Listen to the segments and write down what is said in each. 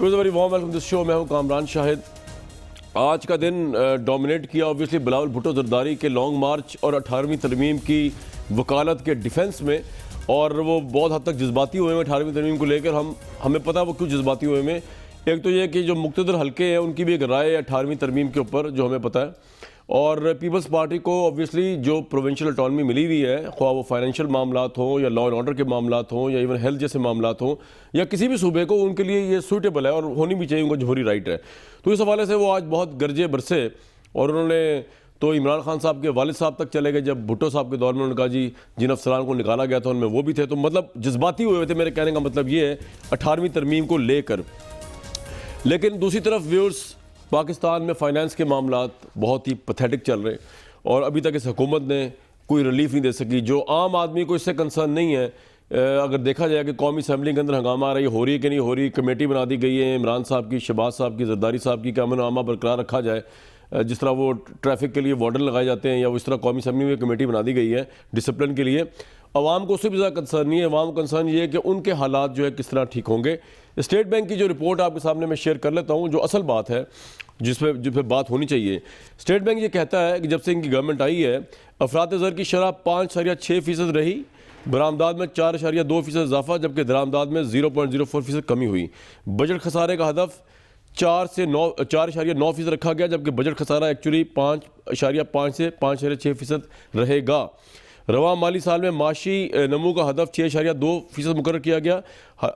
Very warm welcome دس شو. میں ہوں کامران شاہد. آج کا دن ڈومینیٹ کیا اوبویسلی بلاول بھٹو زرداری کے لانگ مارچ اور 18ویں ترمیم کی وکالت کے ڈیفنس میں, اور وہ بہت حد تک جذباتی ہوئے ہیں 18ویں ترمیم کو لے کر. ہمیں پتہ وہ کیوں جذباتی ہوئے ہیں. ایک تو یہ کہ جو مقتدر حلقے ہیں ان کی بھی ایک رائے ہے 18ویں ترمیم کے اوپر جو ہمیں پتہ ہے, اور پیپلز پارٹی کو اوبویسلی جو پروونشل اٹانومی ملی ہوئی ہے, خواہ وہ فائنینشیل معاملات ہوں یا لا اینڈ آرڈر کے معاملات ہوں یا ایون ہیلتھ جیسے معاملات ہوں, یا کسی بھی صوبے کو, ان کے لیے یہ سوٹیبل ہے اور ہونی بھی چاہیے, ان کا جوہری رائٹ ہے. تو اس حوالے سے وہ آج بہت گرجے برسے, اور انہوں نے تو عمران خان صاحب کے والد صاحب تک چلے گئے. جب بھٹو صاحب کے دور میں انہوں نے کہا جی جن افسران کو نکالا گیا تھا ان میں وہ بھی تھے, تو مطلب جذباتی ہوئے تھے. میرے کہنے کا مطلب یہ ہے 18ویں ترمیم کو لے کر. لیکن دوسری طرف ویورز, پاکستان میں فائنانس کے معاملات بہت ہی پتھیٹک چل رہے, اور ابھی تک اس حکومت نے کوئی ریلیف نہیں دے سکی. جو عام آدمی کو اس سے کنسرن نہیں ہے, اگر دیکھا جائے کہ قومی اسمبلی کے اندر ہنگامہ آ رہا ہے, ہو رہی ہے کہ نہیں ہو رہی, کمیٹی بنا دی گئی ہے عمران صاحب کی, شہباز صاحب کی, زرداری صاحب کی, کہ امن و امان برقرار رکھا جائے. جس طرح وہ ٹریفک کے لیے وارڈن لگائے جاتے ہیں, یا اس طرح قومی اسمبلی میں کمیٹی بنا دی گئی ہے ڈسپلن کے لیے. عوام کو اس سے بھی زیادہ کنسرن نہیں ہے. عوام کو کنسرن یہ ہے کہ ان کے حالات جو ہے کس طرح ٹھیک ہوں گے. اسٹیٹ بینک کی جو رپورٹ آپ کے سامنے میں شیئر کر لیتا ہوں, جو اصل بات ہے جس پہ بات ہونی چاہیے. اسٹیٹ بینک یہ کہتا ہے کہ جب سے ان کی گورنمنٹ آئی ہے, افراط زر کی شرح 5.6% رہی, برآمدات میں 4.2% اضافہ, جبکہ درآمدات میں 0.04% کمی ہوئی. بجٹ خسارے کا ہدف 4.9% رکھا گیا, جبکہ بجٹ خسارہ ایکچولی 5.5 سے 5.6% رہے گا. رواں مالی سال میں معاشی نمو کا ہدف 6.2% مقرر کیا گیا,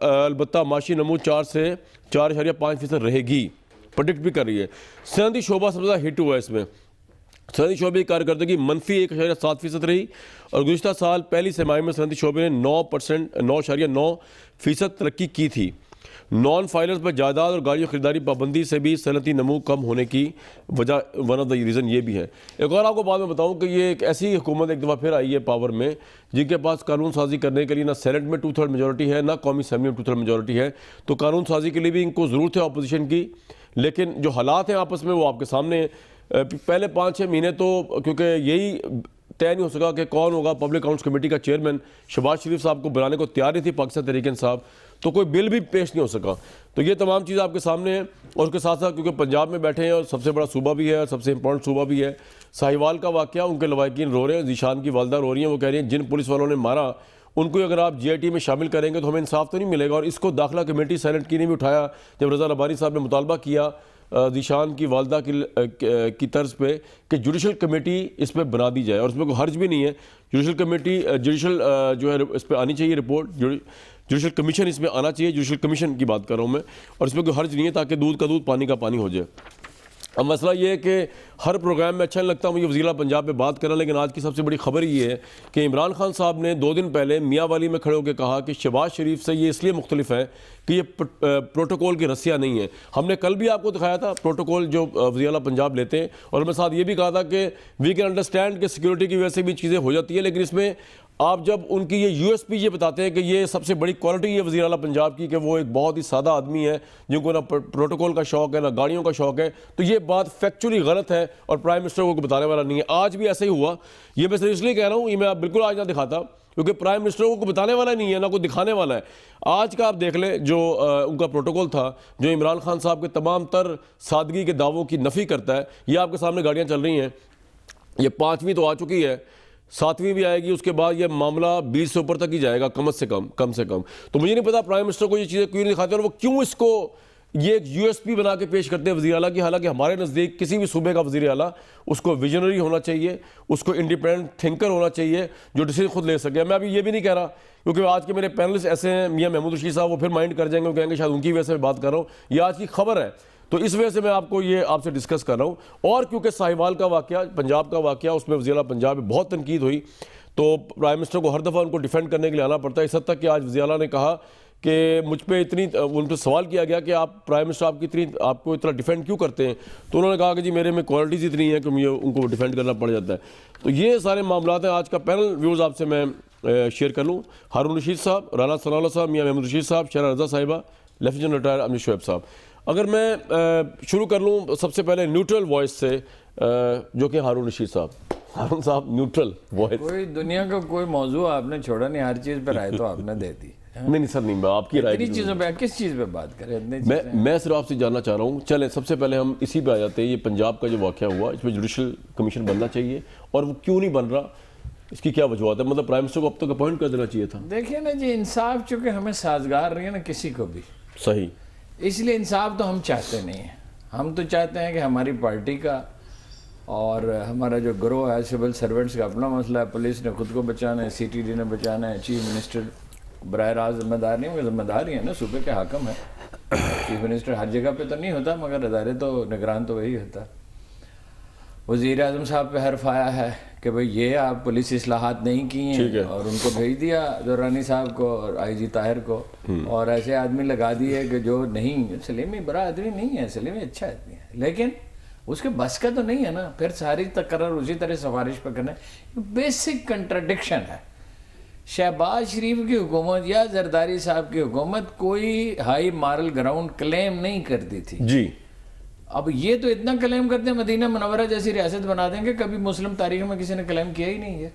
البتہ معاشی نمو 4 سے 4.5% رہے گی, پرڈکٹ بھی کر رہی ہے. صنعتی شعبہ سب سے زیادہ ہٹ ہوا ہے. اس میں صنعتی شعبے کی کارکردگی منفی 1.7% رہی, اور گزشتہ سال پہلی سہ ماہی میں صنعتی شعبے نے 9.9% ترقی کی تھی. نان فائلرز پر جائیداد اور گاڑیوں خریداری پابندی سے بھی صنعتی نمو کم ہونے کی وجہ ون آف دا ریزن یہ بھی ہے. ایک اور آپ کو بعد میں بتاؤں کہ یہ ایک ایسی حکومت ایک دفعہ پھر آئی ہے پاور میں, جن کے پاس قانون سازی کرنے کے لیے نہ سینٹ میں 2/3 میجورٹی ہے, نہ قومی اسمبلی میں 2/3 میجورٹی ہے. تو قانون سازی کے لیے بھی ان کو ضرورت ہے اپوزیشن کی, لیکن جو حالات ہیں آپس میں وہ آپ کے سامنے ہیں. پہلے 5-6 مہینے تو کیونکہ یہی طے نہیں ہو سکا کہ کون ہوگا پبلک اکاؤنٹس کمیٹی کا چیئرمین. شہباز شریف صاحب کو بلانے کو تیار نہیں تھی پاکستان تحریک انصاف, تو کوئی بل بھی پیش نہیں ہو سکا. تو یہ تمام چیزیں آپ کے سامنے ہیں. اور اس کے ساتھ ساتھ کیونکہ پنجاب میں بیٹھے ہیں اور سب سے بڑا صوبہ بھی ہے اور سب سے امپورٹنٹ صوبہ بھی ہے, ساہیوال کا واقعہ, ان کے لواحقین رو رہے ہیں, ذیشان کی والدہ رو رہی ہیں. وہ کہہ رہی ہیں جن پولیس والوں نے مارا ان کو اگر آپ جی آئی ٹی میں شامل کریں گے تو ہمیں انصاف تو نہیں ملے گا. اور اس کو داخلہ کمیٹی سینٹ کی نے بھی اٹھایا جب رضا ربانی صاحب نے مطالبہ کیا ذیشان کی والدہ کی طرز پہ کہ جوڈیشل کمیٹی اس پہ بنا دی جائے, اور اس میں کوئی حرج بھی نہیں ہے. جوڈیشل کمیٹی جوڈیشل جو ہے اس پہ آنی چاہیے رپورٹ, جوڈیشل کمیشن اس میں آنا چاہیے. جوڈیشل کمیشن کی بات کر رہا ہوں میں, اور اس میں کوئی حرج نہیں ہے تاکہ دودھ کا دودھ پانی کا پانی ہو جائے. اب مسئلہ یہ ہے کہ ہر پروگرام میں اچھا نہیں لگتا مجھے وزیر اعلیٰ پنجاب پہ بات کرنا, لیکن آج کی سب سے بڑی خبر یہ ہے کہ عمران خان صاحب نے 2 دن پہلے میاں والی میں کھڑے ہو کے کہا کہ شہباز شریف سے یہ اس لیے مختلف ہے کہ یہ پروٹوکول کی رسیاں نہیں ہیں. ہم نے کل بھی آپ کو دکھایا تھا پروٹوکول جو وزیر اعلیٰ پنجاب لیتے ہیں, اور میں ساتھ یہ بھی کہا تھا کہ وی کین انڈرسٹینڈ کہ سیکورٹی کی وجہ سے بھی چیزیں ہو جاتی ہیں, لیکن اس میں آپ جب ان کی یہ یو ایس پی یہ بتاتے ہیں کہ یہ سب سے بڑی کوالٹی ہے وزیر اعلیٰ پنجاب کی کہ وہ ایک بہت ہی سادہ آدمی ہے جن کو نہ پروٹوکول کا شوق ہے نہ گاڑیوں کا شوق ہے, تو یہ بات فیکچولی غلط ہے اور پرائم منسٹر کو بتانے والا نہیں ہے. آج بھی ایسا ہی ہوا. یہ میں صرف اس لیے کہہ رہا ہوں, یہ میں آپ بالکل آج نہ دکھاتا کیونکہ پرائم منسٹر کو بتانے والا نہیں ہے نہ کوئی دکھانے والا ہے. آج کا آپ دیکھ لیں جو ان کا پروٹوکول تھا جو عمران خان صاحب کے تمام تر سادگی کے دعووں کی نفی کرتا ہے. یہ آپ کے سامنے گاڑیاں چل رہی ہیں, یہ 5ویں تو آ چکی ہے, 7ویں بھی آئے گی, اس کے بعد یہ معاملہ 20 سے اوپر تک ہی جائے گا کم سے کم. تو مجھے نہیں پتا پرائم منسٹر کو یہ چیزیں کیوں نہیں دکھاتے, اور وہ کیوں اس کو یہ ایک یو ایس پی بنا کے پیش کرتے ہیں وزیر اعلیٰ کی. حالانکہ ہمارے نزدیک کسی بھی صوبے کا وزیر اعلیٰ اس کو ویژنری ہونا چاہیے, اس کو انڈیپینڈنٹ تھنکر ہونا چاہیے جو ڈیسیژن خود لے سکے. میں ابھی یہ بھی نہیں کہہ رہا کیونکہ آج کے میرے پینلسٹ ایسے ہیں, میاں محمود رشید صاحب, وہ پھر مائنڈ کر جائیں گے, وہ کہیں گے شاید ان کی وجہ سے میں بات کر رہا ہوں, یہ آج کی خبر ہے تو اس وجہ سے میں آپ کو یہ آپ سے ڈسکس کر رہا ہوں. اور کیونکہ ساہیوال کا واقعہ, پنجاب کا واقعہ, اس میں وزیر اعلیٰ پنجاب میں بہت تنقید ہوئی, تو پرائم منسٹر کو ہر دفعہ ان کو ڈیفینڈ کرنے کے لیے آنا پڑتا ہے. اس حد تک کہ آج وزیر اعلیٰ نے کہا کہ مجھ پہ ان پہ سوال کیا گیا کہ آپ پرائم منسٹر آپ کو اتنا ڈیفینڈ کیوں کرتے ہیں, تو انہوں نے کہا کہ جی میرے میں کوالٹیز اتنی ہیں کہ مجھے ان کو ڈیفینڈ کرنا پڑ جاتا ہے. تو یہ سارے معاملات ہیں. آج کا پینل ویوز آپ سے میں شیئر کر لوں. ہارون رشید صاحب, رانا ثناء اللہ صاحب, میاں محمود رشید صاحب, شہرہ رضا صاحبہ, لیفٹیننٹ ریٹائر امجد شعیب صاحب. اگر میں شروع کر لوں سب سے پہلے نیوٹرل وائس سے جو کہ ہارون رشید صاحب. ہارون صاحب نیوٹرل وائس. کوئی دنیا کا کوئی موضوع آپ نے چھوڑا نہیں, ہر چیز پہ رائے تو آپ نے دے دی. نہیں سر نہیں، آپ کی رائے اتنی چیزوں پہ کس چیز پہ بات کریں؟ میں صرف آپ سے جاننا چاہ رہا ہوں. چلیں سب سے پہلے ہم اسی پہ آ جاتے ہیں. یہ پنجاب کا جو واقعہ ہوا اس میں جوڈیشل کمیشن بننا چاہیے اور وہ کیوں نہیں بن رہا، اس کی کیا وجوہات ہے؟ مطلب پرائم منسٹر کو اب تک اپوائنٹ کر دینا چاہیے تھا. دیکھیں نا جی، انصاف چونکہ ہمیں سازگار نہیں ہے نا کسی کو بھی، صحیح، اس لیے انصاف تو ہم چاہتے نہیں ہیں. ہم تو چاہتے ہیں کہ ہماری پارٹی کا اور ہمارا جو گروہ ہے سول سرونٹس کا اپنا مسئلہ ہے. پولیس نے خود کو بچانا ہے، سی ٹی ڈی نے بچانا ہے، چیف منسٹر براہ راست ذمہ دار نہیں، مگر ذمہ دار ہی ہے نا، صوبے کے حاکم ہے. چیف منسٹر ہر جگہ پہ تو نہیں ہوتا، مگر ادارے تو نگران تو وہی ہوتا. وزیر اعظم صاحب پہ حرف آیا ہے کہ بھئی یہ آپ پولیس اصلاحات نہیں کی ہیں، اور ان کو بھیج دیا دورانی صاحب کو اور آئی جی طاہر کو، اور ایسے آدمی لگا دیے کہ جو نہیں، سلیمی برا آدمی نہیں ہے، سلیمی اچھا آدمی ہے، لیکن اس کے بس کا تو نہیں ہے نا. پھر ساری تقرر اسی طرح سفارش پہ کرنا ہے. بیسک کنٹراڈکشن ہے. شہباز شریف کی حکومت یا زرداری صاحب کی حکومت کوئی ہائی مارل گراؤنڈ کلیم نہیں کرتی تھی جی. اب یہ تو اتنا کلیم کرتے ہیں مدینہ منورہ جیسی ریاست بنا دیں گے، کبھی مسلم تاریخ میں کسی نے کلیم کیا ہی نہیں ہے.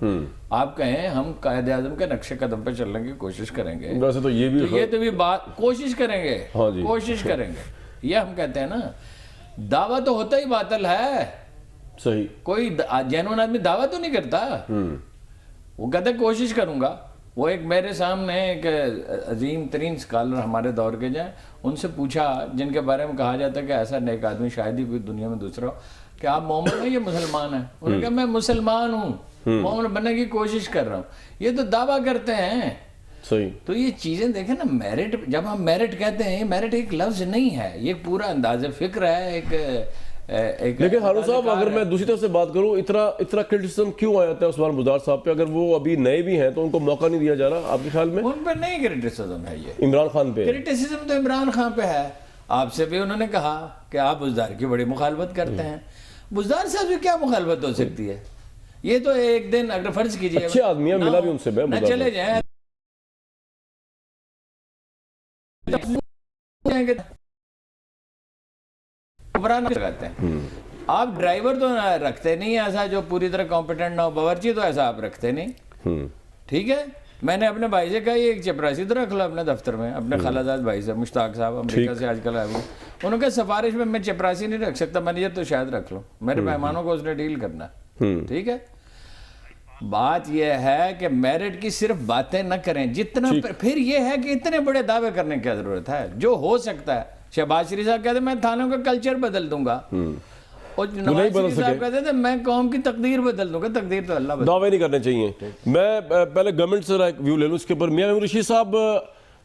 آپ کہیں ہم قائد اعظم کے نقش قدم پہ چلنے کی کوشش کریں گے، ویسے تو یہ بھی بات کوشش کریں گے، کوشش کریں گے. یہ ہم کہتے ہیں نا، دعویٰ تو ہوتا ہی باطل ہے. صحیح، کوئی جینون آدمی دعویٰ تو نہیں کرتا، وہ کہتے کوشش کروں گا. وہ ایک میرے سامنے ایک عظیم ترین اسکالر ہمارے دور کے جائیں، ان سے پوچھا جن کے بارے میں کہا جاتا ہے کہ ایسا نیک آدمی شاید ہی کوئی دنیا میں دوسرا ہو، کہ آپ مومن ہیں یا مسلمان ہیں؟ انہوں نے کہا میں مسلمان ہوں، مومن بننے کی کوشش کر رہا ہوں. یہ تو دعویٰ کرتے ہیں. صحیح. تو یہ چیزیں دیکھیں نا، میرٹ، جب ہم میرٹ کہتے ہیں، میرٹ ایک لفظ نہیں ہے، یہ پورا انداز فکر ہے. لیکن ہارون صاحب اگر میں دوسری طرف سے بات کروں، اتنا کرٹیسزم کیوں آ جاتا ہے عثمان بزدار صاحب پہ؟ اگر وہ ابھی نئے بھی ہیں تو ان کو موقع نہیں دیا جا رہا آپ کے خیال میں؟ ان پہ نہیں کرٹیسزم ہے، یہ عمران خان پہ کرٹیسزم تو عمران خان پہ ہے. آپ سے بھی انہوں نے کہا کہ آپ بزدار کی بڑی مخالفت کرتے ہیں. بزدار صاحب سے کیا مخالفت ہو سکتی ہے؟ یہ تو ایک دن اگر فرض کیجئے اچھے آدمی ہیں، ملا بھی ان سے نہ چلے جائیں لگاتے ہیں. آپ ڈرائیور تو رکھتے نہیں ایسا جو پوری طرح کمپیٹنٹ نہ ہو، باورچی تو ایسا آپ رکھتے نہیں. ٹھیک ہے، میں نے اپنے بھائی سے کہا یہ ایک چپراسی تو رکھ لو اپنے دفتر میں، اپنے خالہ بھائی سے، مشتاق صاحب امریکہ سے آج کل آئے ہوئے. انہوں نے کہا سفارش میں چپراسی نہیں رکھ سکتا، مینیجر تو شاید رکھ لو، میرے مہمانوں کو اس نے ڈیل کرنا. ٹھیک ہے، بات یہ ہے کہ میرٹ کی صرف باتیں نہ کریں جتنا. پھر یہ ہے کہ اتنے بڑے دعوے کرنے کی ضرورت ہے جو ہو سکتا ہے. شہباز شریف صاحب کہتے ہیں میں تھانوں کا کلچر بدل دوں گا، اور نواز شریف صاحب کہتے تھے میں قوم کی تقدیر بدل دوں گا. تقدیر تو اللہ بدل. دعوے نہیں کرنے چاہیے. میں پہلے گورنمنٹ سے ایک ویو لے لوں اس کے اوپر. میاں محمود رشید صاحب،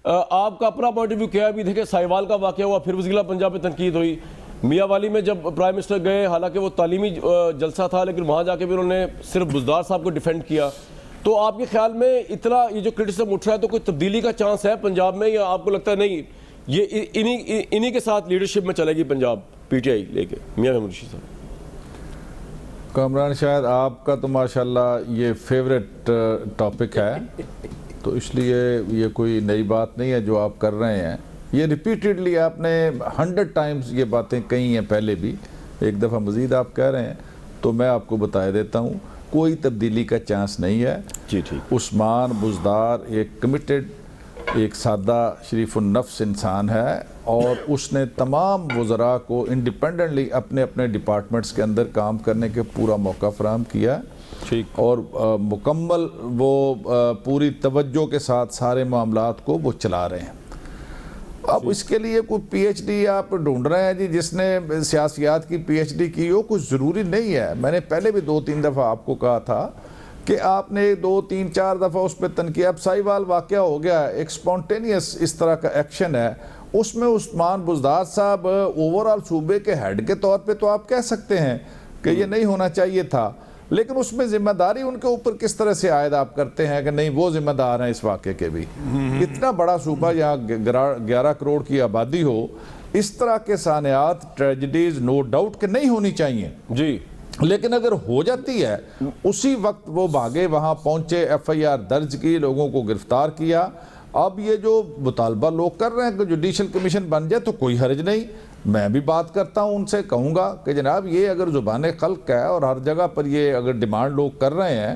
آپ کا اپنا پوائنٹ آف ویو کیا ہے؟ ابھی دیکھیں ساہیوال کا واقعہ ہوا، پھر وزیر پنجاب پہ تنقید ہوئی. میاں والی میں جب پرائم منسٹر گئے، حالانکہ وہ تعلیمی جلسہ تھا، لیکن وہاں جا کے بھی انہوں نے صرف بزدار صاحب کو ڈیفینڈ کیا. تو آپ کے خیال میں اتنا یہ جو کرٹیسزم اٹھ رہا ہے تو کوئی تبدیلی کا چانس ہے پنجاب میں، یا آپ کو لگتا ہے نہیں یہ انہی کے ساتھ لیڈرشپ میں چلے گی پنجاب پی ٹی آئی لے کے؟ میاں محمود رشید صاحب. کامران شاید آپ کا تو ماشاءاللہ یہ فیوریٹ ٹاپک ہے، تو اس لیے یہ کوئی نئی بات نہیں ہے جو آپ کر رہے ہیں. یہ ریپیٹڈلی آپ نے 100 ٹائمز یہ باتیں کہی ہیں پہلے بھی، ایک دفعہ مزید آپ کہہ رہے ہیں، تو میں آپ کو بتا دیتا ہوں کوئی تبدیلی کا چانس نہیں ہے. جی ٹھیک. عثمان بزدار ایک کمیٹڈ، ایک سادہ شریف النفس انسان ہے، اور اس نے تمام وزراء کو انڈیپینڈنٹلی اپنے اپنے ڈپارٹمنٹس کے اندر کام کرنے کے پورا موقع فراہم کیا، اور مکمل وہ پوری توجہ کے ساتھ سارے معاملات کو وہ چلا رہے ہیں. اب اس کے لیے کوئی پی ایچ ڈی آپ ڈھونڈ رہے ہیں جی جس نے سیاسیات کی پی ایچ ڈی کی ہو، کچھ ضروری نہیں ہے. میں نے پہلے بھی 2-3 دفعہ آپ کو کہا تھا کہ آپ نے 2-3-4 دفعہ اس پہ تنقید. اب ساہیوال واقعہ ہو گیا، ایک سپونٹینیس اس طرح کا ایکشن ہے، اس میں عثمان بزدار صاحب اوورال صوبے کے ہیڈ کے طور پہ تو آپ کہہ سکتے ہیں کہ یہ نہیں ہونا چاہیے تھا، لیکن اس میں ذمہ داری ان کے اوپر کس طرح سے عائد آپ کرتے ہیں کہ نہیں وہ ذمہ دار ہیں اس واقعے کے بھی. اتنا بڑا صوبہ یہاں 11 کروڑ کی آبادی ہو، اس طرح کے سانحات، ٹریجڈیز نو ڈاؤٹ کہ نہیں ہونی چاہیے جی، لیکن اگر ہو جاتی ہے اسی وقت وہ بھاگے وہاں پہنچے، ایف آئی آر درج کی، لوگوں کو گرفتار کیا. اب یہ جو مطالبہ لوگ کر رہے ہیں کہ جوڈیشل کمیشن بن جائے تو کوئی حرج نہیں. میں بھی بات کرتا ہوں ان سے، کہوں گا کہ جناب یہ اگر زبان خلق ہے اور ہر جگہ پر یہ اگر ڈیمانڈ لوگ کر رہے ہیں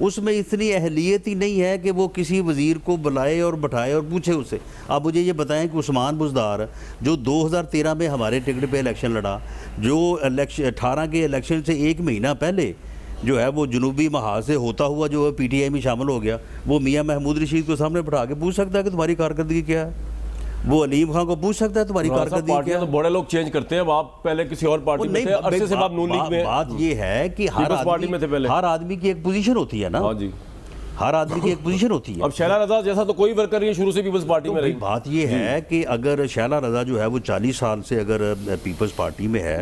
اس میں اتنی اہلیت ہی نہیں ہے کہ وہ کسی وزیر کو بلائے اور بٹھائے اور پوچھے اسے. آپ مجھے یہ بتائیں کہ عثمان بزدار جو 2013 میں ہمارے ٹکٹ پہ الیکشن لڑا, جو 18 کے الیکشن سے 1 مہینہ پہلے جو ہے وہ جنوبی محاذ سے ہوتا ہوا جو ہے پی ٹی آئی میں شامل ہو گیا, وہ میاں محمود رشید کو سامنے بٹھا کے پوچھ سکتا ہے کہ تمہاری کارکردگی کیا ہے, وہ علیم خان کو پوچھ سکتا ہے تمہاری کارکردگی کیا ہے. تو بڑے لوگ چینج کرتے ہیں, آپ پہلے کسی اور پارٹی میں تھے, عرصے سے آپ نون لیگ میں. بات یہ ہے کہ ہر آدمی کی ایک پوزیشن ہوتی ہے نا, ہاں جی, ہر آدمی کی ایک پوزیشن ہوتی ہے. اب شیلا رضا جیسا تو کوئی ورکر نہیں شروع سے پیپلز پارٹی میں رہی. بات یہ ہے کہ اگر شیلا رضا جو ہے وہ 40 سال سے اگر پیپلز پارٹی میں ہے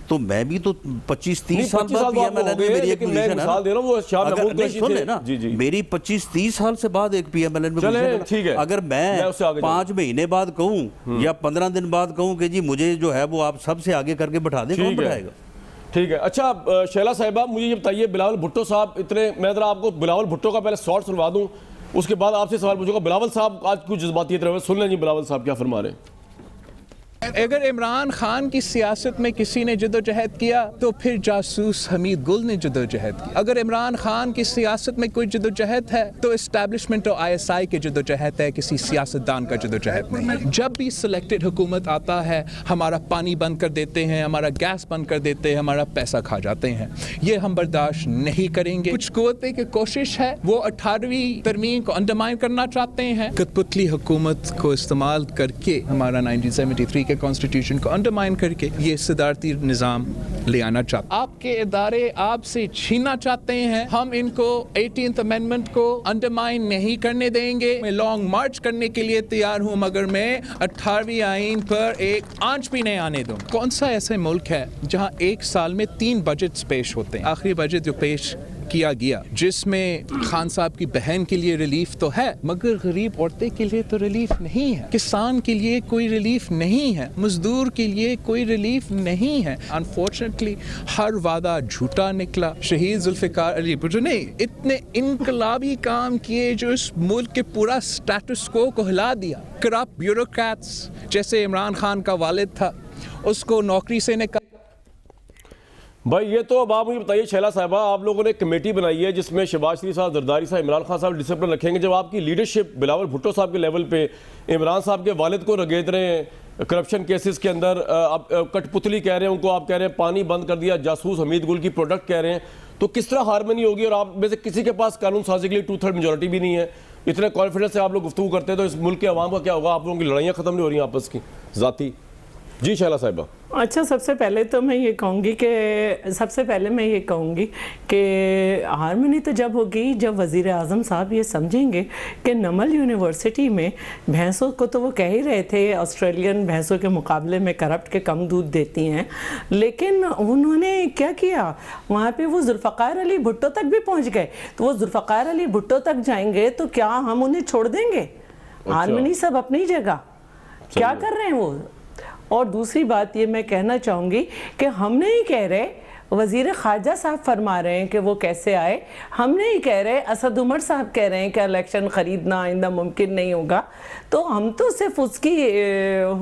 تو میں بھی تو 25-30 سال بعد پی ایم ایل این میں میری ایک پوزیشن ہے. مثال دے رہا ہوں, وہ شاہ محمود رشید سن لے نا, میری 25-30 سال سے بعد ایک پی ایم ایل این میں پوزیشن ہے. اگر میں 5 مہینے بعد کہوں یا 15 دن بعد کہوں کہ جی مجھے جو ہے وہ آپ سب سے آگے کر کے بٹھا دیں, کون بٹھائے گا؟ ٹھیک ہے. اچھا شیلا صاحبہ, مجھے یہ بتائیے, بلاول بھٹو صاحب اتنے, میں ذرا آپ کو بلاول بھٹو کا پہلے شارٹ سنوا دوں, اس کے بعد آپ سے سوال پوچھوں گا. بلاول صاحب آج کچھ جذباتی طرح سن لیں جی, بلاول صاحب کیا فرما رہے ہیں. اگر عمران خان کی سیاست میں کسی نے جدوجہد کیا تو پھر جاسوس حمید گل نے جدوجہد کی. اگر عمران خان کی سیاست میں کوئی جدوجہد ہے تو اسٹیبلشمنٹ اور ISI کی جدوجہد ہے, کسی سیاستدان کا جدوجہد نہیں. جب بھی سلیکٹڈ حکومت آتا ہے ہمارا پانی بند کر دیتے ہیں, ہمارا گیس بند کر دیتے ہیں, ہمارا پیسہ کھا جاتے ہیں. یہ ہم برداشت نہیں کریں گے. کچھ قوتیں کی کوشش ہے وہ 18ویں ترمیم کو انڈرمائن کرنا چاہتے ہیں, کٹ پتلی حکومت کو استعمال کر کے ہمارا 1973 کے کانسٹیٹیوشن کو انڈرمائن کر کے یہ صدارتی نظام لے آنا چاہتے ہیں. آپ کے ادارے آپ سے چھیننا چاہتے ہیں, ہم ان کو 18th امینڈمنٹ کو انڈرمائن نہیں کرنے دیں گے. میں لانگ مارچ کرنے کے لیے تیار ہوں, مگر میں 18ویں آئین پر ایک آنچ بھی نہیں آنے دوں. کون سا ایسے ملک ہے جہاں ایک سال میں 3 بجٹس پیش ہوتے ہیں؟ آخری بجٹ جو پیش کیا گیا جس میں خان صاحب کی بہن کے لیے ریلیف تو ہے, مگر غریب عورتیں کے لیے تو ریلیف نہیں ہے, کسان کے لیے کوئی ریلیف نہیں ہے, مزدور کے لیے کوئی ریلیف نہیں ہے. انفارچونیٹلی ہر وعدہ جھوٹا نکلا. شہید ذوالفقار علی بھٹو نے اتنے انقلابی کام کیے جو اس ملک کے پورا سٹیٹس کو ہلا دیا. کرپٹ بیوروکریٹس جیسے عمران خان کا والد تھا, اس کو نوکری سے نکال. بھائی یہ تو اب آپ مجھے بتائیے شیلا صاحبہ, آپ لوگوں نے کمیٹی بنائی ہے جس میں شہباز شریف صاحب, زرداری صاحب, عمران خان صاحب ڈسپلن رکھیں گے. جب آپ کی لیڈرشپ بلاول بھٹو صاحب کے لیول پہ عمران صاحب کے والد کو رگید رہے ہیں کرپشن کیسز کے اندر, آپ کٹ پتلی کہہ رہے ہیں ان کو, آپ کہہ رہے ہیں پانی بند کر دیا, جاسوس حمید گل کی پروڈکٹ کہہ رہے ہیں, تو کس طرح ہارمنی ہوگی؟ اور آپ میں سے کسی کے پاس قانون سازی کے لیے 2/3 میجورٹی بھی نہیں ہے. اتنے کانفیڈنس سے آپ لوگ گفتگو کرتے ہیں تو اس ملک کے عوام کا کیا ہوگا؟ آپ لوگوں کی لڑائیاں ختم نہیں ہو رہی ہیں آپس کی ذاتی. جی شیلا صاحبہ. اچھا, سب سے پہلے تو میں یہ کہوں گی کہ ہارمنی تو جب ہوگی جب وزیر اعظم صاحب یہ سمجھیں گے کہ نمل یونیورسٹی میں بھینسوں کو تو وہ کہہ ہی رہے تھے آسٹریلین بھینسوں کے مقابلے میں کرپٹ کے کم دودھ دیتی ہیں, لیکن انہوں نے کیا کیا وہاں پہ, وہ ذوالفقار علی بھٹو تک بھی پہنچ گئے. تو وہ ذوالفقار علی بھٹو تک جائیں گے تو کیا ہم انہیں چھوڑ دیں گے؟ ہارمنی سب اپنی جگہ, کیا کر رہے ہیں وہ. اور دوسری بات یہ میں کہنا چاہوں گی کہ ہم نہیں کہہ رہے, وزیر خارجہ صاحب فرما رہے ہیں کہ وہ کیسے آئے, ہم نہیں کہہ رہے, اسد عمر صاحب کہہ رہے ہیں کہ الیکشن خریدنا آئندہ ممکن نہیں ہوگا. تو ہم تو صرف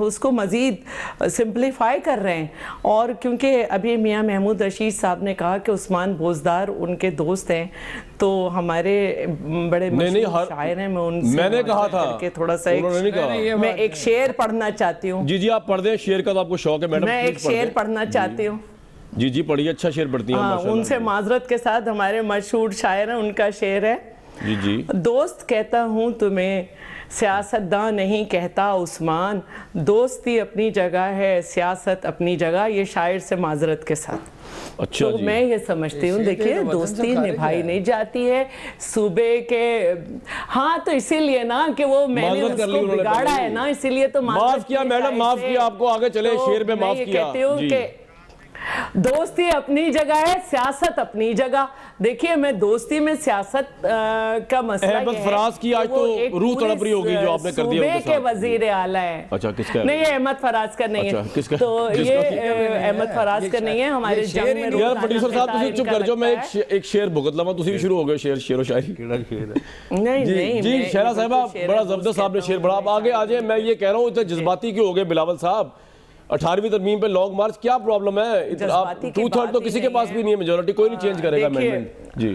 اس کو مزید سمپلیفائی کر رہے ہیں. اور کیونکہ ابھی میاں محمود رشید صاحب نے کہا کہ عثمان بوزدار ان کے دوست ہیں, تو ہمارے بڑے مشہور شاعر ہیں, میں نے کہا تھا کہ تھوڑا سا میں ایک شعر پڑھنا چاہتی ہوں. جی آپ پڑھ دیں, شعر کا تو آپ کو شوق ہے میڈم, میں ایک شعر پڑھنا چاہتی ہوں. جی پڑھیے, اچھا شعر پڑھتی ہیں. ان سے معذرت کے ساتھ, ہمارے مشہور شاعر ہیں, ان کا شعر ہے. جی دوست کہتا ہوں تمہیں, سیاستداں نہیں کہتا عثمان, دوستی اپنی جگہ ہے, سیاست اپنی جگہ. یہ شاعر سے معذرت کے ساتھ. اچھا تو میں یہ سمجھتی ہوں, دیکھیے دوستی نبھائی نہیں جاتی ہے صوبے کے. ہاں تو اسی لیے نا کہ وہ میں نے اس کو بگاڑا ہے نا, اسی لیے تو معاف کیا میڈم, معاف کیا آپ کو, آگے چلے شعر پہ معاف کیا. کہتی ہوں کہ دوستی اپنی جگہ ہے, سیاست اپنی جگہ. دیکھیے میں دوستی میں سیاست کا مسئلہ یہ ہے, احمد فراز کی آج تو روح تڑپ رہی ہوگی جو آپ نے کر دیا صوبے کے وزیر اعلیٰ ہیں. اچھا کس کا؟ نہیں یہ احمد فراز کا نہیں ہے, تو یہ احمد فراز کا نہیں ہے. ہمارے جنگ میں یار پروڈیوسر صاحب تسی چپ کر جو, میں ایک شعر بھگت لواں, تسی بھی شروع ہو گئے شعر و شاعری. نہیں جی شیلا صاحبہ, بڑا زبردست آپ نے شعر پڑھا. اب آگے آ جائیں, میں یہ کہہ رہا ہوں اتنے جذباتی کیوں ہو گئے بلاول صاحب؟ 18ویں ترمیم پہ لانگ مارچ, کیا پرابلم ہے؟ 2/3 تو کسی کے پاس بھی نہیں ہے میجورٹی, کوئی نہیں چینج کرے گا امینڈمنٹ. جی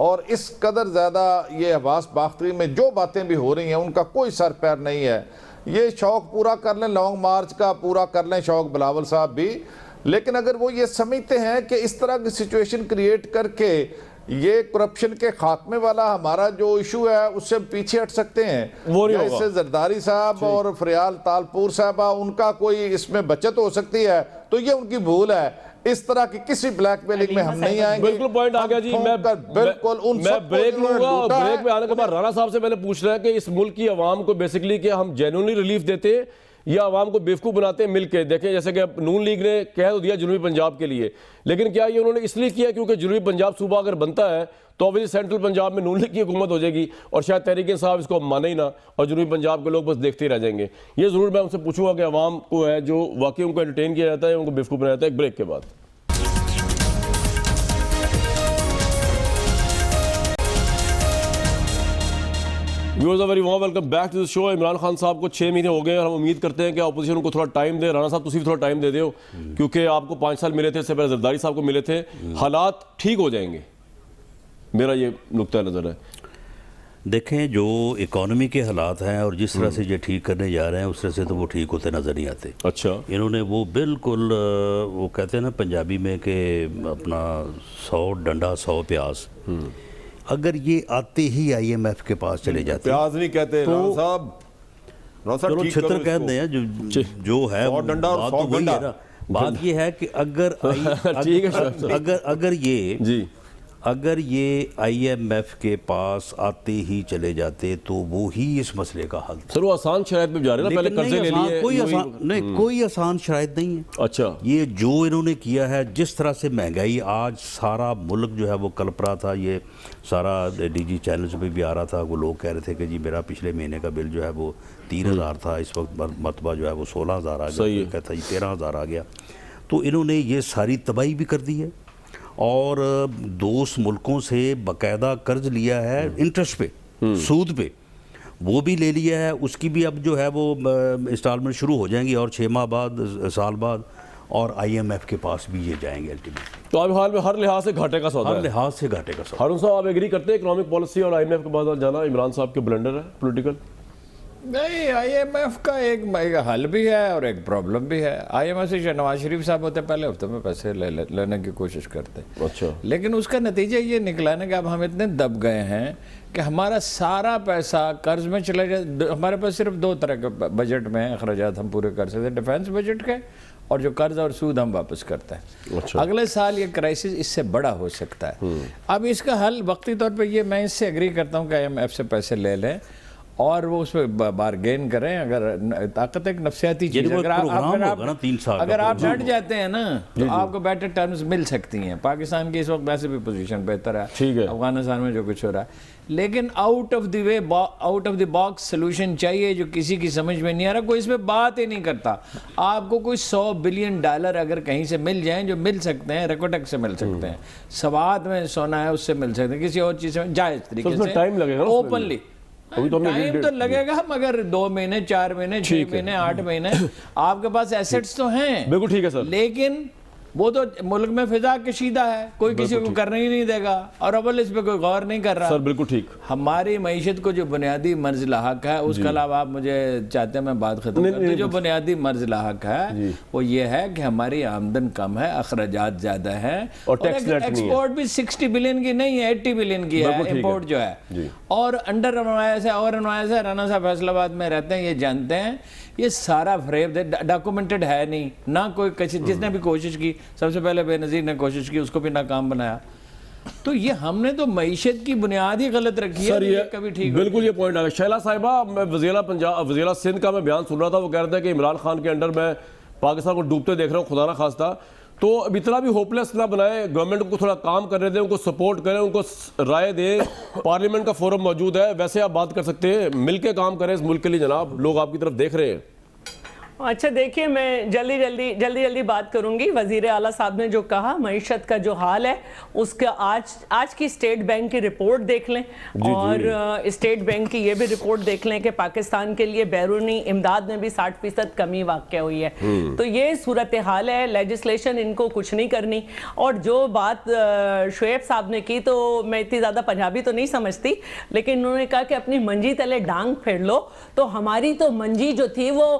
اور اس قدر زیادہ یہ عباس باختری میں جو باتیں بھی ہو رہی ہیں ان کا کوئی سر پیر نہیں ہے. یہ شوق پورا کر لیں لانگ مارچ کا، پورا کر لیں شوق بلاول صاحب بھی، لیکن اگر وہ یہ سمجھتے ہیں کہ اس طرح کی سچویشن کریٹ کر کے یہ کرپشن کے خاتمے والا ہمارا جو ایشو ہے اس سے پیچھے ہٹ سکتے ہیں، وہ نہیں یا اس ہوگا. سے زرداری صاحب اور فریال تالپور صاحبہ ان کا کوئی اس میں بچت ہو سکتی ہے، تو یہ ان کی بھول ہے. اس طرح کی کسی بلیک میلنگ میں ہم نہیں آئیں گے. بالکل پوائنٹ آ گیا جی. میں بریک لوں گا اور بریک میں آنے کے بعد رانا صاحب سے پہلے پوچھ رہا ہے کہ اس ملک کی عوام کو بیسیکلی کہ ہم جینوئنلی ریلیف دیتے ہیں یا عوام کو بیوقوف بناتے ہیں مل کے. دیکھیں جیسے کہ نون لیگ نے کہہ دیا جنوبی پنجاب کے لیے، لیکن کیا یہ انہوں نے اس لیے کیا کیونکہ جنوبی پنجاب صوبہ اگر بنتا ہے تو obviously سینٹرل پنجاب میں نون لیگ کی حکومت ہو جائے گی اور شاید تحریک انصاف اس کو مانے ہی نہ اور جنوبی پنجاب کے لوگ بس دیکھتے ہی رہ جائیں گے. یہ ضرور میں ان سے پوچھوں گا کہ عوام کو ہے جو واقعی ان کو انٹرٹین کیا جاتا ہے ان کو بیوقوف بنایا جاتا ہے. ایک بریک کے بعد viewers very warm welcome back to the show. Imran Khan sahab کو 6 مہینے ہو گئے اور ہم امید کرتے ہیں کہ اپوزیشن کو تھوڑا ٹائم دے. رانا صاحب تسی بھی تھوڑا ٹائم دے دیو کیونکہ آپ کو 5 سال ملے تھے، اس سے پہلے زرداری صاحب کو ملے تھے. حالات ٹھیک ہو جائیں گے، میرا یہ نقطہ نظر ہے. دیکھیں جو اکانومی کے حالات ہیں اور جس طرح سے یہ ٹھیک کرنے جا رہے ہیں اس طرح سے تو وہ ٹھیک ہوتے نظر نہیں آتے. اچھا انہوں نے وہ بالکل وہ کہتے ہیں نا پنجابی میں کہ اپنا 100 ڈنڈا 100 پیاز، اگر یہ آتے ہی آئی ایم ایف کے پاس چلے جاتے پیاز نہیں کہتے رانا صاحب، رانا صاحب چلو ٹھیک کرو چھتر اس کہہ کو. دیں جو ہے 100 ڈنڈا اور بات 100 تو وہی ہے نا. بات یہ ہے کہ اگر یہ آئی ایم ایف کے پاس آتے ہی چلے جاتے تو وہی اس مسئلے کا حل تھا. سر وہ آسان شرائط میں جا رہے ہیں نا، پہلے قرضے لے لیے. کوئی آسان شرائط نہیں ہے. اچھا یہ جو انہوں نے کیا ہے، جس طرح سے مہنگائی آج سارا ملک جو ہے وہ کلپ رہا تھا. یہ سارا ڈی جی چینلز پہ بھی آ رہا تھا، وہ لوگ کہہ رہے تھے کہ جی میرا پچھلے مہینے کا بل جو ہے وہ 3000 تھا، اس وقت مرتبہ جو ہے وہ 16000 آ گیا، کہتا جی 13000 آ گیا. تو انہوں نے یہ ساری تباہی بھی کر دی ہے اور دوست ملکوں سے باقاعدہ قرض لیا ہے انٹرسٹ پہ، سود پہ، وہ بھی لے لیا ہے. اس کی بھی اب جو ہے وہ انسٹالمنٹ شروع ہو جائیں گی اور 6 ماہ بعد، سال بعد، اور آئی ایم ایف کے پاس بھی یہ جائیں گے الٹیمیٹلی. تو اب حال میں ہر لحاظ سے گھاٹے کا سودا ہے. ہر لحاظ سے گھاٹے کا سودا. ہارون صاحب آپ ایگری کرتے ہیں اکنامک پالیسی اور آئی ایم ایف کے بعد جانا عمران صاحب کے بلنڈر ہے پولیٹیکل؟ نہیں، آئی ایم ایف کا ایک حل بھی ہے اور ایک پرابلم بھی ہے. آئی ایم ایف سے نواز شریف صاحب ہوتے پہلے ہفتے میں پیسے لینے کی کوشش کرتے، اچھا، لیکن اس کا نتیجہ یہ نکلا نا کہ اب ہم اتنے دب گئے ہیں کہ ہمارا سارا پیسہ قرض میں چلا جائے. ہمارے پاس صرف 2 طرح کے بجٹ میں اخراجات ہم پورے کر سکتے ہیں، ڈیفینس بجٹ کے اور جو قرض اور سود ہم واپس کرتے ہیں. اگلے سال یہ کرائسس اس سے بڑا ہو سکتا ہے. اب اس کا حل وقتی طور پہ یہ، میں اس سے ایگری کرتا ہوں کہ آئی ایم ایف سے پیسے لے لیں اور وہ اس پہ بارگین کریں. اگر طاقت ایک نفسیاتی چیز، اگر آپ ڈٹ جاتے ہیں نا تو آپ کو بیٹر ٹرمز مل سکتی ہیں. پاکستان کی اس وقت ویسے بھی پوزیشن بہتر ہے، افغانستان میں جو کچھ ہو رہا ہے، لیکن out of the way, out of the box solution چاہیے جو کسی کی سمجھ میں نہیں آ رہا. کوئی اس پہ بات ہی نہیں کرتا. آپ کو کوئی $100 بلین اگر کہیں سے مل جائیں، جو مل سکتے ہیں، ریکوٹیک سے مل سکتے ہیں، سوات میں سونا ہے اس سے مل سکتے ہیں، کسی اور چیز سے جائز طریقے سے اوپنلی. ٹائم تو لگے گا مگر 2 مہینے، 4 مہینے، 6 مہینے، 8 مہینے. آپ کے پاس ایسٹس تو ہیں، بالکل ٹھیک ہے سر، لیکن وہ تو ملک میں فضا کشیدہ ہے، کوئی کسی کو کرنے ہی نہیں دے گا اور اول اس پہ کوئی غور نہیں کر رہا. سر بالکل ٹھیک. ہماری معیشت کو جو بنیادی مرز حق ہے اس کے علاوہ آپ مجھے چاہتے ہیں میں بات ختم کر دوں. جو بنیادی مرز حق ہے وہ یہ ہے کہ ہماری آمدن کم ہے، اخراجات زیادہ ہیں اور ایکسپورٹ بھی 60 بلین کی نہیں ہے، 80 بلین کی ہے امپورٹ جو ہے. اور انڈر انوائس ہے، اور انوائس ہے. رانا صاحب فیصل آباد میں رہتے ہیں، یہ جانتے ہیں. یہ سارا فریب ڈاکومنٹڈ ہے نہیں، نہ کوئی جس نے بھی کوشش کی. سب سے پہلے بے نظیر نے کوشش کی، اس کو بھی ناکام بنایا. تو یہ ہم نے تو معیشت کی بنیاد ہی غلط رکھی ہے. یہ کبھی ٹھیک بالکل یہ پوائنٹ آ گیا. شیلا صاحبہ، میں وزیر سندھ کا میں بیان سن رہا تھا، وہ کہہ رہا تھا کہ عمران خان کے انڈر میں پاکستان کو ڈوبتے دیکھ رہا ہوں، خدا نہ خواستہ. تو اب اتنا بھی ہوپلیس نہ بنائے، گورنمنٹ کو تھوڑا کام کرنے دیں، ان کو سپورٹ کریں، ان کو رائے دیں. پارلیمنٹ کا فورم موجود ہے، ویسے آپ بات کر سکتے ہیں، مل کے کام کریں اس ملک کے لیے. جناب لوگ آپ کی طرف دیکھ رہے ہیں. اچھا دیکھیے، میں جلدی بات کروں گی. وزیر اعلیٰ صاحب نے جو کہا معیشت کا جو حال ہے اس کا آج کی اسٹیٹ بینک کی رپورٹ دیکھ لیں اور اسٹیٹ بینک کی یہ بھی رپورٹ دیکھ لیں کہ پاکستان کے لیے بیرونی امداد میں بھی 60% کمی واقع ہوئی ہے. تو یہ صورتحال ہے. لیجسلیشن ان کو کچھ نہیں کرنی. اور جو بات شعیب صاحب نے کی تو میں اتنی زیادہ پنجابی تو نہیں سمجھتی، لیکن انہوں نے کہا کہ اپنی منجی تلے ڈانگ پھیر لو. تو ہماری تو منجی جو تھی وہ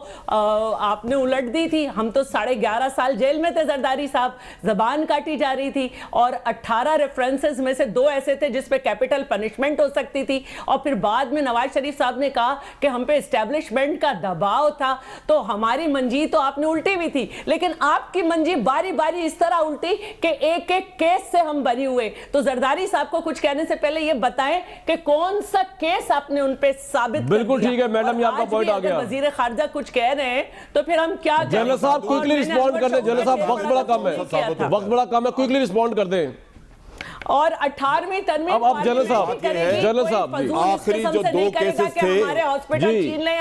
آپ نے الٹ دی تھی. ہم تو 11.5 سال جیل میں تھے زرداری صاحب، زبان کاٹی جا رہی تھی، اور 18 ریفرنسز میں سے 2 ایسے تھے جس پہ کیپٹل پنشمنٹ ہو سکتی تھی. اور پھر بعد میں نواز شریف صاحب نے کہا کہ ہم پہ اسٹیبلشمنٹ کا دباؤ تھا. تو ہماری منجی تو آپ نے الٹی ہوئی تھی، لیکن آپ کی منجی باری باری اس طرح الٹی کہ ایک ایک کیس سے ہم بری ہوئے. تو زرداری صاحب کو کچھ کہنے سے پہلے یہ بتائیں کہ کون سا کیس آپ نے ان پہ ثابت کر دیا. بالکل ٹھیک ہے میڈم، یہ آپ کا پوائنٹ آ گیا. وزیر خارجہ کچھ کہہ رہے ہیں تو پھر ہم کیا کریں؟ جنرل صاحب کوئکلی رسپونڈ کر دیں. جنرل صاحب وقت بڑا کم ہے، کوئکلی رسپونڈ کر دیں. اور 18ویں ترمیم اب آپ جنرل صاحب آخری جو 2 کیسز تھے،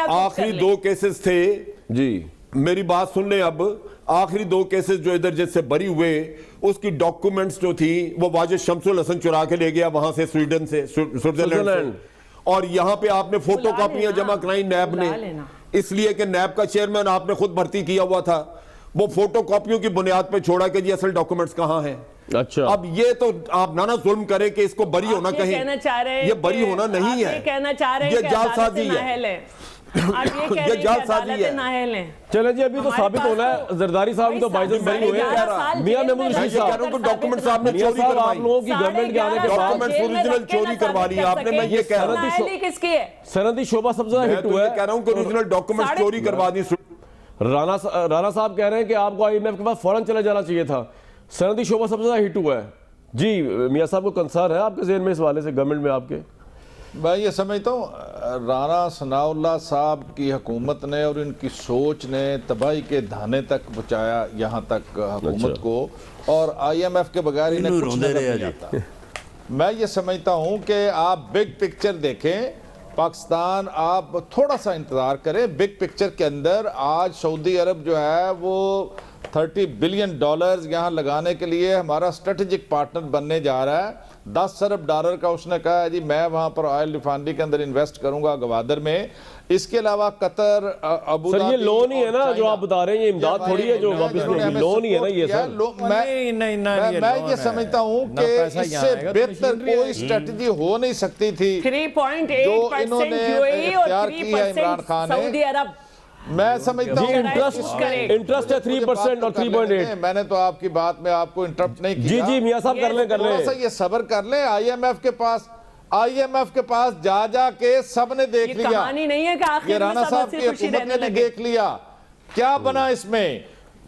آخری 2 کیسز تھے جی، میری بات سن لیں. اب آخری 2 کیسز جو ادھر جس سے بری ہوئے اس کی ڈاکومنٹس جو تھی وہ واجد شمس الحسن چرا کے لے گیا وہاں سے، سویڈن سے، سوئٹزرلینڈ سے. اور یہاں پہ آپ نے فوٹو کاپیاں جمع کرائی نیب نے، اس لیے کہ نیب کا چیئرمین آپ نے خود بھرتی کیا ہوا تھا. وہ فوٹو کاپیوں کی بنیاد پہ چھوڑا کہ جی اصل ڈاکومنٹس کہاں ہیں. اچھا اب یہ تو آپ نانا ظلم کریں کہ اس کو بری ہونا کہیں، یہ بری ہونا نہیں ہے، یہ جعلسازی ہے، یہ جعلسازی ہے. چلیں جی، ابھی تو ثابت ہونا ہے. زرداری صاحب بھی تو باعزت بری ہوئے ہیں. میاں محمود رشید صاحب، ڈاکومنٹس آپ نے چوری آپ کروائی، لوگوں کی گورنمنٹ کے آنے کے بعد ڈاکومنٹس اوریجنل چوری کروا لی آپ نے. میں یہ کہہ رہا ہوں سرحدی شعبہ سب سے زیادہ میں ہٹ تو ہوا یہ ہے. کہہ رہا ہوں کہ اوریجنل ڈاکومنٹس چوری کروا دی. رانا صاحب کہہ رہے ہیں کہ آپ کو IMF کے پاس فوراً چلے جانا چاہیے تھا. سرحدی شعبہ سب سے زیادہ ہٹ ہوا ہے. جی میاں صاحب کو کنسرن ہے آپ کے ذہن میں اس حوالے سے گورنمنٹ میں آپ کے؟ میں یہ سمجھتا ہوں رانا ثناء اللہ صاحب کی حکومت نے اور ان کی سوچ نے تباہی کے دھانے تک پہنچایا یہاں تک حکومت کو، اور IMF کے بغیر انہیں کچھ نظر نہیں آتا. میں یہ سمجھتا ہوں کہ آپ بگ پکچر دیکھیں پاکستان، آپ تھوڑا سا انتظار کریں. بگ پکچر کے اندر آج سعودی عرب جو ہے وہ $30 بلین یہاں لگانے کے لیے ہمارا اسٹریٹجک پارٹنر بننے جا رہا ہے. $10 ارب کا اس نے کہا ہے جی میں وہاں پر آئل ریفائنری کے اندر انویسٹ کروں گا گوادر میں. اس کے علاوہ قطر، ابو سر ظہبی، یہ لون ہی ہے نا جو آپ بتا رہے ہیں، یہ امداد تھوڑی ہے جو واپس نہیں، لون ہی ہے نا یہ سر. میں یہ سمجھتا ہوں کہ اس سے بہتر کوئی اسٹریٹجی ہو نہیں سکتی تھی 3.8% UAE اور 3% سعودی عرب. میں سمجھتا ہوں انٹرسٹ ہے 3% اور 3.8. میں نے تو آپ کی بات میں آپ کو انٹرپٹ نہیں کیا. جی میاں صاحب کر لیں. تھوڑا سا یہ صبر کر لیں. IMF کے پاس جا کے سب نے دیکھ لیا. کہانی نہیں ہے کہ آخر یہ رانا صاحب کی حکومت نے بھی دیکھ لیا کیا بنا اس میں.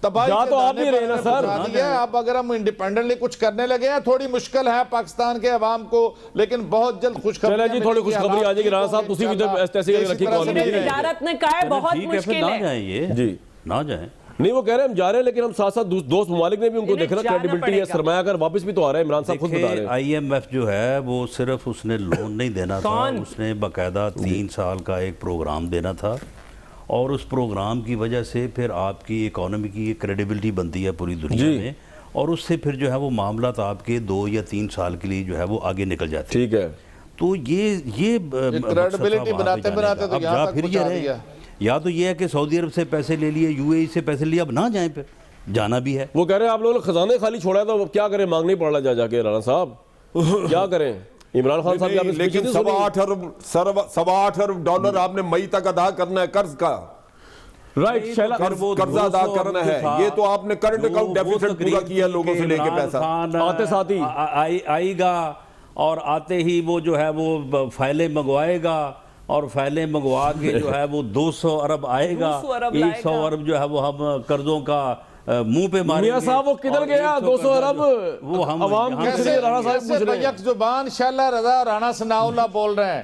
تباہی تو آپ بھی رہے نا سر. اب اگر ہم انڈیپینڈنٹلی کچھ کرنے لگے ہیں، تھوڑی مشکل ہے پاکستان کے عوام کو، لیکن بہت جلد خوشخبری. چلے جی تھوڑی خوشخبری آ جائے گی. رانا صاحب تسی بھی تو ایسے رکھی تجارت نے کہا ہے بہت مشکل ہے. جی نہ جائیں. نہیں وہ کہہ رہے ہیں ہم جا رہے ہیں، لیکن ہم ساتھ ساتھ دوست ممالک نے بھی ان کو دیکھنا کریڈیبلٹی ہے، سرمایہ کار واپس بھی تو آ رہے ہیں. عمران صاحب خود بتا رہے ہیں IMF جو ہے وہ صرف اس نے لون نہیں دینا تھا، اس نے باقاعدہ 3 سال کا ایک پروگرام دینا تھا، اور اس پروگرام کی وجہ سے پھر آپ کی اکانومی کی ایک کریڈیبلٹی بنتی ہے پوری دنیا میں، اور اس سے پھر جو ہے وہ معاملات آپ کے 2 یا 3 سال کے لیے جو ہے وہ آگے نکل جاتے ہیں. ٹھیک ہے. تو یہ کریڈیبلٹی بناتے تو یہاں تک پہنچا دیا. یا تو یہ ہے کہ سعودی عرب سے پیسے لے لیے، UAE سے پیسے لے، اب نہ جائیں، پھر جانا بھی ہے. وہ کہہ رہے ہیں آپ لوگوں نے خزانے خالی چھوڑا ہے تو کیا کریں، مانگنی پڑ رہا جا کے. رانا صاحب کیا کریں؟ عمران خان صاحب کی لیکن $8.25 ارب آپ نے مئی تک ادا کرنا ہے قرض کا. رائٹ، قرضہ ادا کرنا ہے. یہ تو آپ نے کرنٹ اکاؤنٹ ڈیفیسٹ پورا کیا لوگوں سے لے کے پیسہ. آتے ساتھ ہی آئے گا، اور آتے ہی وہ جو ہے وہ فائلیں منگوائے گا، اور فائلیں منگوا کے جو ہے وہ 200 ارب آئے گا. 100 ارب جو ہے وہ ہم قرضوں کا منہ پہ ماریں گے. میاں صاحب وہ کدھر گیا 200 ارب؟ وہ ہم عوام کیسے بیک زبان شیلہ رضا رانا ثناء اللہ بول رہے ہیں.